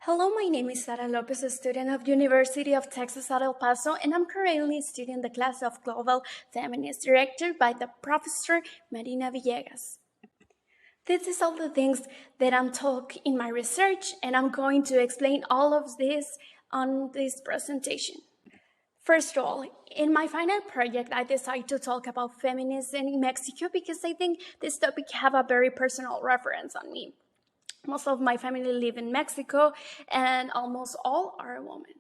Hello, my name is Sara Lopez, a student of University of Texas at El Paso, and I'm currently studying the class of Global Feminist, directed by the Professor Marina Villegas. This is all the things that I'm taught in my research, and I'm going to explain all of this on this presentation. First of all, in my final project, I decided to talk about feminism in Mexico because I think this topic have a very personal reference on me. Most of my family live in Mexico, and almost all are women.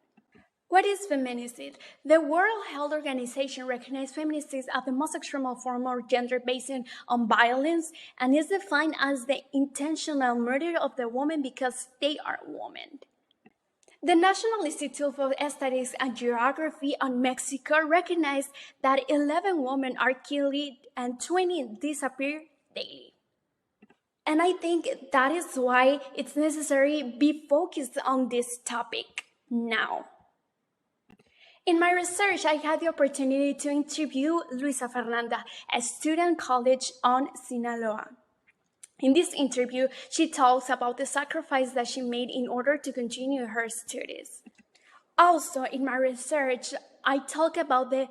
What is feminicide? The World Health Organization recognizes feminicide as the most extreme form of gender based on violence and is defined as the intentional murder of the woman because they are women. The National Institute for Statistics and Geography on Mexico recognized that 11 women are killed and 20 disappear daily. And I think that is why it's necessary to be focused on this topic now. In my research, I had the opportunity to interview Luisa Fernanda, a student college on Sinaloa. In this interview, she talks about the sacrifice that she made in order to continue her studies. Also, in my research, I talk about the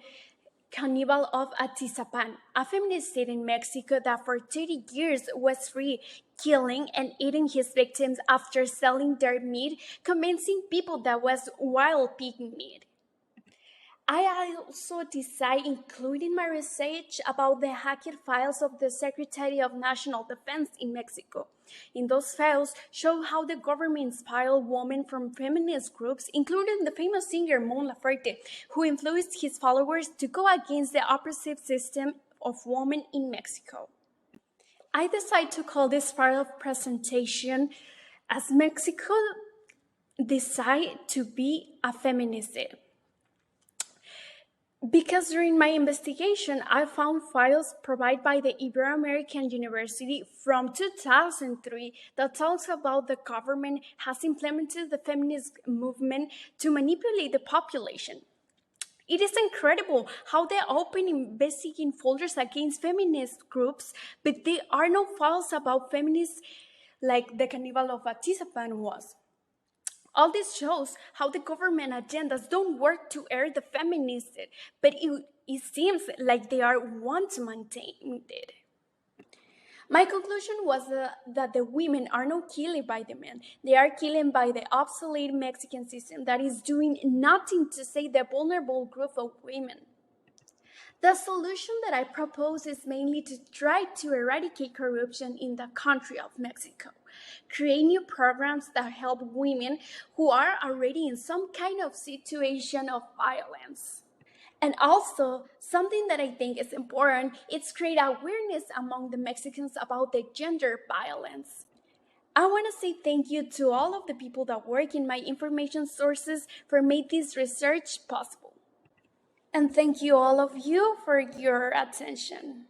Cannibal of Atizapan, a feminicide in Mexico that for 30 years was free, killing and eating his victims after selling their meat, convincing people that was wild pig meat. I also decided including my research about the hacked files of the Secretary of National Defense in Mexico. In those files, show how the government inspired women from feminist groups, including the famous singer Mon Laferte, who influenced his followers to go against the oppressive system of women in Mexico. I decided to call this part of presentation as Mexico decided to be a feminicide. Because during my investigation, I found files provided by the Ibero-American University from 2003 that talks about the government has implemented the feminist movement to manipulate the population. It is incredible how they open investigating folders against feminist groups, but there are no files about feminists like the Cannibal of Atizapan was. All this shows how the government agendas don't work to air the feminists, but it seems like they are want to maintain it. My conclusion was that the women are not killed by the men. They are killed by the obsolete Mexican system that is doing nothing to save the vulnerable group of women. The solution that I propose is mainly to try to eradicate corruption in the country of Mexico, create new programs that help women who are already in some kind of situation of violence. And also, something that I think is important is create awareness among the Mexicans about the gender violence. I want to say thank you to all of the people that work in my information sources for making this research possible. And thank you all of you for your attention.